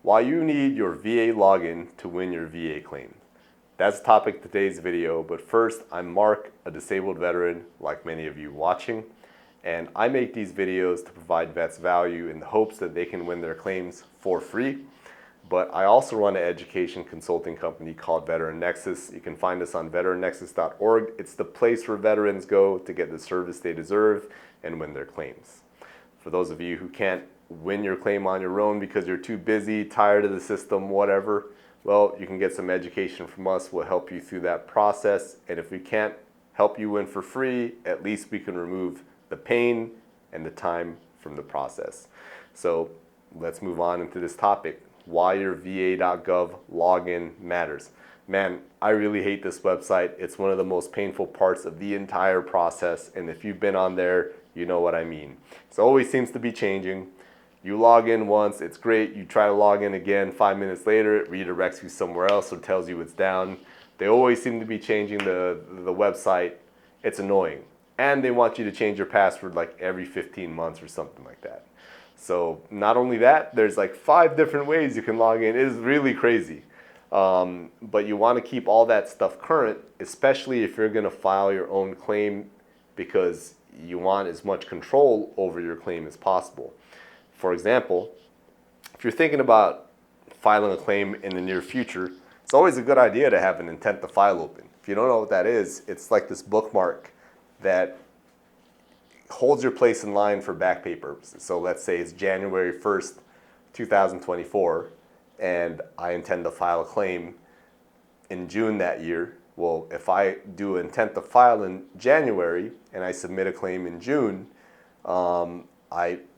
Why you need your VA login to win your VA claim. That's the topic of today's video, but first, I'm Mark, a disabled veteran like many of you watching, and I make these videos to provide vets value in the hopes that they can win their claims for free. But I also run an education consulting company called Veteran Nexus. You can find us on veterannexus.org. It's the place where veterans go to get the service they deserve and win their claims. For those of you who can't win your claim on your own because you're too busy, tired of the system, whatever, well, you can get some education from us. We'll help you through that process. And if we can't help you win for free, at least we can remove the pain and the time from the process. So let's move on into this topic. Why your VA.gov login matters. Man, I really hate this website. It's one of the most painful parts of the entire process. And if you've been on there, you know what I mean. It always seems to be changing. You log in once, it's great. You try to log in again, 5 minutes later, it redirects you somewhere else or tells you it's down. They always seem to be changing the website. It's annoying. And they want you to change your password like every 15 months or something like that. So not only that, there's like 5 different ways you can log in. It is really crazy. But you want to keep all that stuff current, especially if you're going to file your own claim, because you want as much control over your claim as possible. For example, if you're thinking about filing a claim in the near future, it's always a good idea to have an intent to file open. If you don't know what that is, it's like this bookmark that holds your place in line for back pay purposes. So let's say it's January 1st, 2024, and I intend to file a claim in June that year. Well, if I do intent to file in January and I submit a claim in June,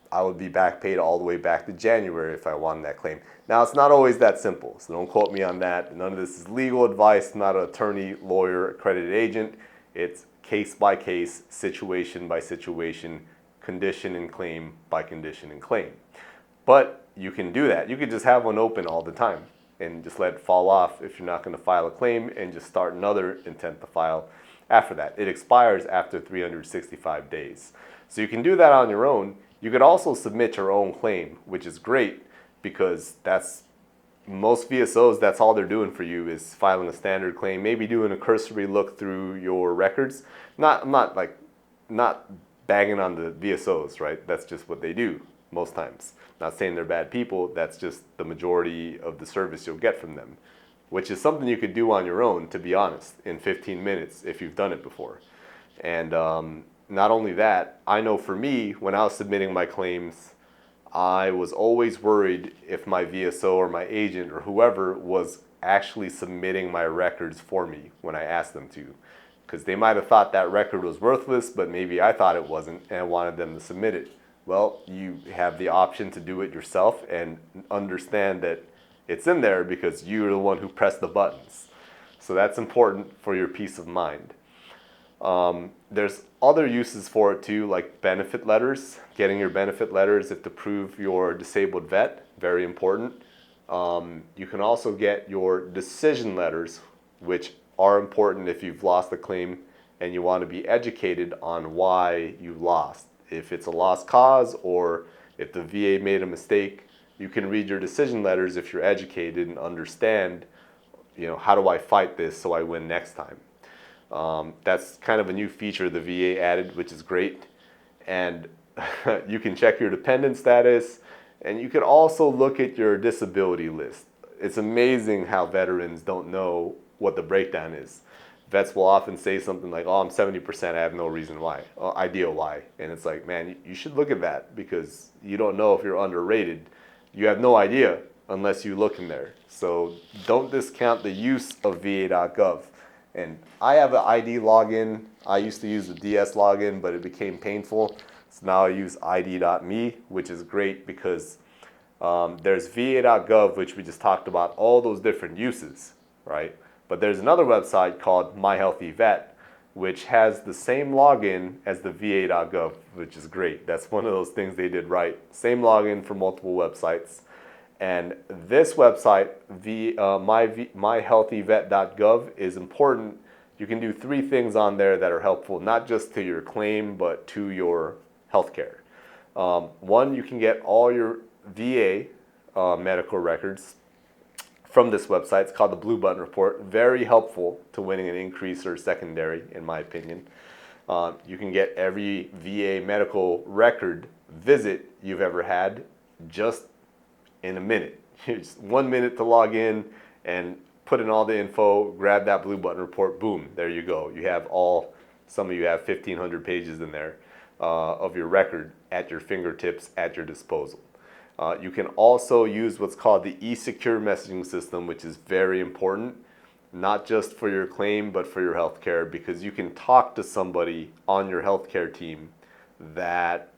I would be back paid all the way back to January if I wanted that claim. Now, it's not always that simple, so don't quote me on that. None of this is legal advice, not an attorney, lawyer, accredited agent. It's case by case, situation by situation, condition and claim by condition and claim. But you can do that. You could just have one open all the time and just let it fall off if you're not going to file a claim, and just start another intent to file after that. It expires after 365 days. So you can do that on your own. You could also submit your own claim, which is great because that's most VSOs, that's all they're doing for you is filing a standard claim, maybe doing a cursory look through your records. I'm not bagging on the VSOs, right? That's just what they do most times. Not saying they're bad people, that's just the majority of the service you'll get from them, which is something you could do on your own, to be honest, in 15 minutes if you've done it before. And not only that, I know for me, when I was submitting my claims, I was always worried if my VSO or my agent or whoever was actually submitting my records for me when I asked them to. Because they might have thought that record was worthless, but maybe I thought it wasn't and I wanted them to submit it. Well, you have the option to do it yourself and understand that it's in there because you're the one who pressed the buttons. So that's important for your peace of mind. There's other uses for it too, like benefit letters, getting your benefit letters if to prove you're a disabled vet, very important. You can also get your decision letters, which are important if you've lost a claim and you want to be educated on why you lost. If it's a lost cause or if the VA made a mistake, you can read your decision letters if you're educated and understand, how do I fight this so I win next time? That's kind of a new feature the VA added, which is great. And you can check your dependent status, and you can also look at your disability list. It's amazing how veterans don't know what the breakdown is. Vets will often say something like, oh, I'm 70%, I have no reason why, idea why. And it's like, man, you should look at that because you don't know if you're underrated. You have no idea unless you look in there. So don't discount the use of VA.gov. And I have an ID login. I used to use the DS login, but it became painful. So now I use ID.me, which is great because there's VA.gov, which we just talked about, all those different uses, right? But there's another website called MyHealthyVet, which has the same login as the VA.gov, which is great. That's one of those things they did right. Same login for multiple websites. And this website, MyHealthyVet.gov, is important. You can do 3 things on there that are helpful, not just to your claim, but to your healthcare. One, you can get all your VA medical records from this website. It's called the Blue Button Report. Very helpful to winning an increase or secondary, in my opinion. You can get every VA medical record visit you've ever had just in a minute. Just 1 minute to log in and put in all the info, grab that Blue Button Report, boom, there you go. You have some of you have 1,500 pages in there of your record at your fingertips, at your disposal. You can also use what's called the eSecure messaging system, which is very important, not just for your claim, but for your healthcare, because you can talk to somebody on your healthcare team that,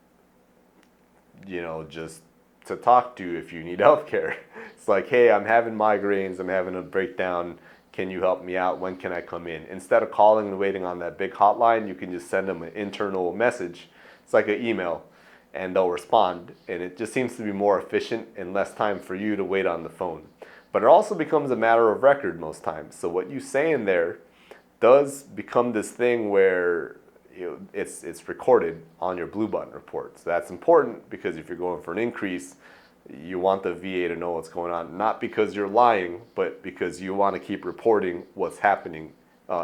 just to talk to if you need healthcare. It's like, hey, I'm having migraines, I'm having a breakdown, can you help me out? When can I come in? Instead of calling and waiting on that big hotline, you can just send them an internal message. It's like an email, and they'll respond. And it just seems to be more efficient and less time for you to wait on the phone. But it also becomes a matter of record most times. So what you say in there does become this thing where it's recorded on your Blue Button Report. So that's important, because if you're going for an increase, you want the VA to know what's going on, not because you're lying, but because you want to keep reporting what's happening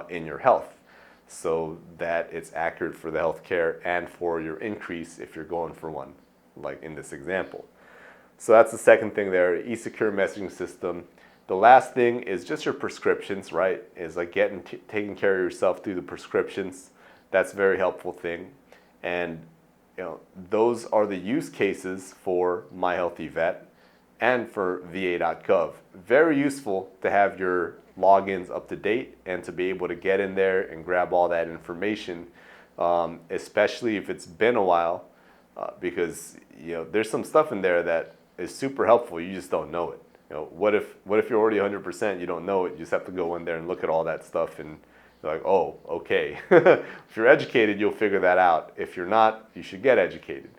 in your health, so that it's accurate for the healthcare and for your increase if you're going for one, like in this example. So that's the second thing there, eSecure messaging system. The last thing is just your prescriptions, right? Is like taking care of yourself through the prescriptions. That's a very helpful thing. And those are the use cases for MyHealthyVet and for VA.gov. Very useful to have your logins up to date and to be able to get in there and grab all that information, especially if it's been a while, because there's some stuff in there that is super helpful. You just don't know it. What if you're already 100%? You don't know it. You just have to go in there and look at all that stuff and you're like, oh, okay. If you're educated, you'll figure that out. If you're not, you should get educated.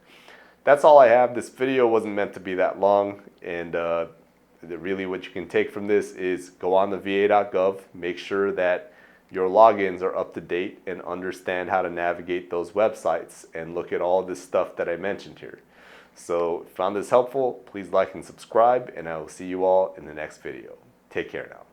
That's all I have. This video wasn't meant to be that long, and really what you can take from this is go on the VA.gov, make sure that your logins are up to date and understand how to navigate those websites and look at all this stuff that I mentioned here. So if you found this helpful, please like and subscribe, and I will see you all in the next video. Take care now.